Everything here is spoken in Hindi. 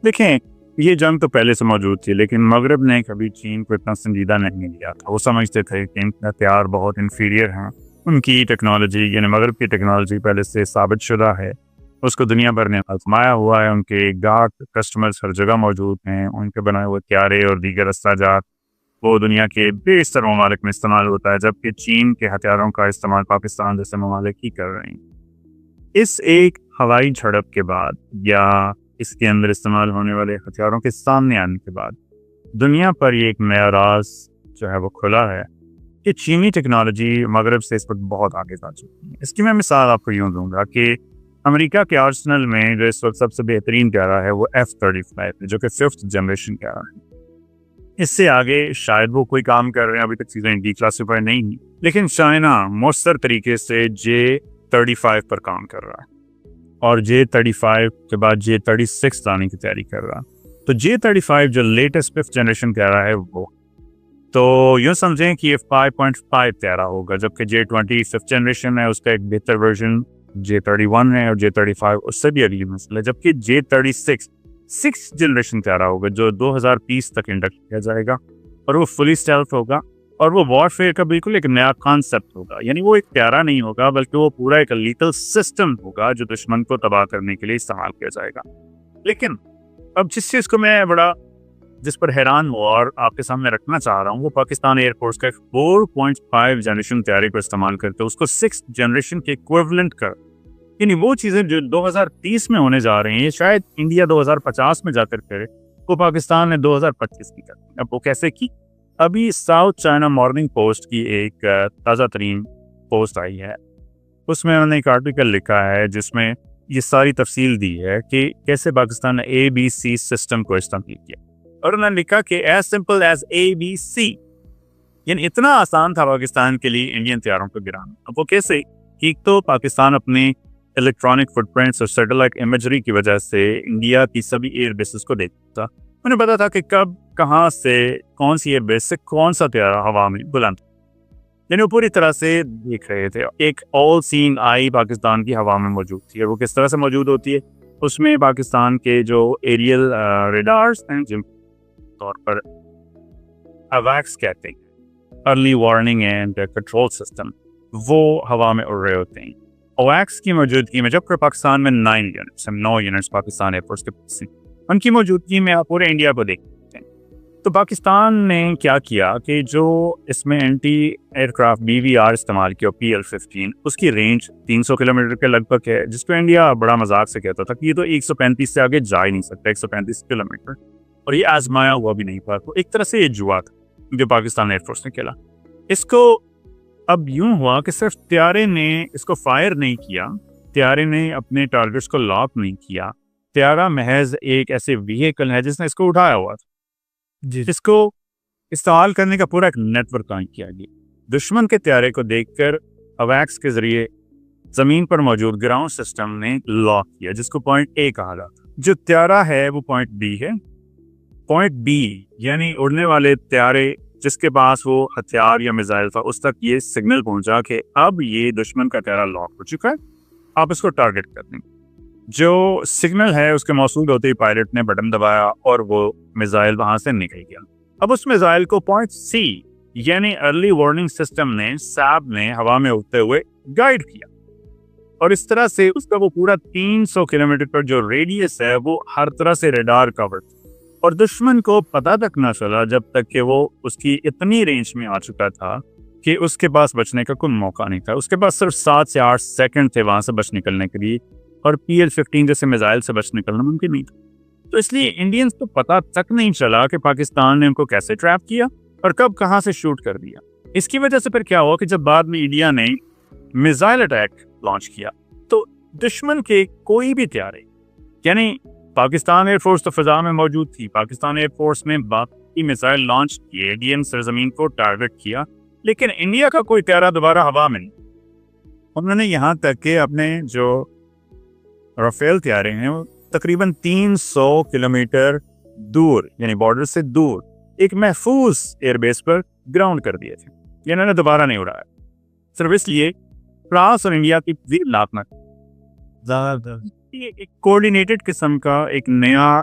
देखें, ये जंग तो पहले से मौजूद थी, लेकिन मगरब ने कभी चीन को इतना संजीदा नहीं लिया था। वो समझते थे कि इनके हथियार बहुत इंफीरियर हैं, उनकी टेक्नोलॉजी यानी मगरब की टेक्नोलॉजी पहले से साबित शुदा है, उसको दुनिया भर ने आजमाया हुआ है। उनके गार्ड कस्टमर्स हर जगह मौजूद हैं, उनके बनाए हुए हथियारे और दीगर अस्ताजात वो दुनिया के बेशतर ममालिक में इस्तेमाल होता है, जबकि चीन के हथियारों का इस्तेमाल पाकिस्तान जैसे ममालिक ही कर रहे हैं। इस एक हवाई झड़प के बाद या इसके अंदर इस्तेमाल होने वाले हथियारों के सामने आने के बाद दुनिया पर ये एक नया राज जो है वो खुला है कि चीनी टेक्नोलॉजी मगरब से इस वक्त बहुत आगे जा चुकी है। इसकी मैं मिसाल आपको यूँ दूंगा कि अमेरिका के आर्सेनल में जो इस वक्त सबसे बेहतरीन कैरा है वो F-35 है, जो कि 5th जनरेशन कैरा है। इससे आगे शायद वो कोई काम कर रहे हैं, अभी तक चीज़ें डिक्लासिफाई नहीं हुई, लेकिन चाइना मौसर तरीके से J-35 पर काम कर रहा है और J-35 के बाद J-36 लाने की तैयारी कर रहा है। तो J-35 जो लेटेस्ट 5th जनरेशन कह रहा है वो तो यूँ समझें कि ये 5.5 तैयारा होगा, जबकि J-20 5th जनरेशन है, उसका एक बेहतर वर्जन J-31 है और J-35 उससे भी अगली नस्ल है, जबकि J-36 6th जनरेशन तैयारा होगा जो 2030 तक इंडक्ट किया जाएगा और वो फुली स्टेल्थ होगा और वो वॉरफेयर का बिल्कुल एक नया कॉन्सेप्ट होगा। यानी वो एक प्यारा नहीं होगा बल्कि वो पूरा एक लीथल सिस्टम होगा जो दुश्मन को तबाह करने के लिए इस्तेमाल किया जाएगा। लेकिन अब जिस चीज़ को मैं जिस पर हैरान हूँ और आपके सामने रखना चाह रहा हूँ वो पाकिस्तान एयरफोर्स का 4.5 जनरेशन तैयारी को इस्तेमाल करते हैं, उसको 6th जनरेशन के इक्विवेलेंट कर, यानी वो चीज़ें जो 2030 में होने जा रही हैं शायद इंडिया 2050 में जाकर करे, वो पाकिस्तान ने 2025 की कर। अब वो कैसे की? अभी साउथ चाइना मॉर्निंग पोस्ट की एक ताज़ा तरीन पोस्ट आई है, उसमें उन्होंने एक आर्टिकल लिखा है जिसमें ये सारी तफसील दी है कि कैसे पाकिस्तान ने ABC सिस्टम को इस्तेमाल किया और उन्होंने लिखा कि एज सिंपल एज ABC, यानी इतना आसान था पाकिस्तान के लिए इंडियन तैयारों को गिराना। अब वो कैसे? एक तो पाकिस्तान अपने इलेक्ट्रॉनिक फुटप्रिंट्स और सैटेलाइट इमेजरी की वजह से इंडिया की सभी एयर बेसिस को देखता था, उन्हें पता था कि कब कहाँ से कौन सी एयर बेस से कौन सा तैयारा हवा में बुलंद, यानी वो पूरी तरह से देख रहे थे। एक ऑल सीइंग आई पाकिस्तान की हवा में मौजूद थी और वो किस तरह से मौजूद होती है, उसमें पाकिस्तान के जो एरियल रेडार्स हैं जिन तौर पर अवैक्स कहते हैं, early warning and control system, वो हवा में उड़ रहे होते हैं। ओवैक्स की मौजूदगी में जबकि पाकिस्तान में 9 यूनिट्स पाकिस्तान एयरफोर्स के पास हैं, उनकी मौजूदगी में आप पूरे इंडिया को देख सकते हैं। तो पाकिस्तान ने क्या किया कि जो इसमें एंटी एयरक्राफ्ट BVR इस्तेमाल किया PL-15, उसकी रेंज 300 किलोमीटर के लगभग है, जिसको इंडिया बड़ा मजाक से कहता था कि ये तो 135 से आगे जा ही नहीं सकता, 135 किलोमीटर, और ये आजमाया हुआ भी नहीं था। तो एक तरह से ये जुआ था जो पाकिस्तान एयरफोर्स ने खेला। इसको अब यूं हुआ कि सिर्फ त्यारे ने इसको फायर नहीं किया, त्यारे ने अपने टारगेट्स को लॉक नहीं किया, त्यारा महज एक ऐसे व्हीकल है जिसने इसको उठाया हुआ था, जिसको इस्तेमाल करने का पूरा एक नेटवर्क कायम किया गया। दुश्मन के त्यारे को देखकर अवैक्स के जरिए जमीन पर मौजूद ग्राउंड सिस्टम ने लॉक किया, जिसको पॉइंट A कहा जाता है। जो त्यारा है वो पॉइंट B है। पॉइंट B यानी उड़ने वाले त्यारे जिसके पास वो हथियार या मिसाइल था, उस तक ये सिग्नल पहुंचा कि अब ये दुश्मन का त्यारा लॉक हो चुका है, आप इसको टारगेट कर दें। जो सिग्नल है उसके मौसूल होते ही पायलट ने बटन दबाया और वो मिसाइल वहां से निकल गया। अब उस मिसाइल को पॉइंट C यानी अर्ली वार्निंग सिस्टम ने SAB ने हवा में उड़ते हुए गाइड किया और इस तरह से उसका वो पूरा 300 किलोमीटर पर जो रेडियस है वो हर तरह से रेडार कवर और दुश्मन को पता तक ना चला जब तक कि वो उसकी इतनी रेंज में आ चुका था कि उसके पास बचने का कोई मौका नहीं था। उसके पास सिर्फ 7 से 8 सेकंड थे वहां से बच निकलने के लिए और PL-15 जैसे मिसाइल से बच निकलना मुमकिन नहीं था। तो इसलिए इंडियंस को पता तक नहीं चला कि पाकिस्तान ने उनको कैसे ट्रैप किया और कब कहां से शूट कर दिया। इसकी वजह से फिर क्या हुआ कि जब बाद में इंडिया ने मिसाइल अटैक लॉन्च किया तो दुश्मन के कोई भी त्यारे, यानी पाकिस्तान एयरफोर्स तो फिजा में मौजूद थी, पाकिस्तान एयरफोर्स ने बाकी मिसाइल लॉन्च किए, इंडियन सरजमीन को टारगेट किया, लेकिन इंडिया का कोई त्यारा दोबारा हवा में नहीं। उन्होंने यहाँ तक कि अपने जो राफेल त्यारे हैं वो तकरीबन 300 किलोमीटर दूर यानी बॉर्डर से दूर एक महफूज एयरबेस पर ग्राउंड कर दिए थे। ये इन्होंने दोबारा नहीं उड़ाया, सिर्फ इसलिए फ्रांस और इंडिया की एक कोऑर्डिनेटेड किस्म का एक नया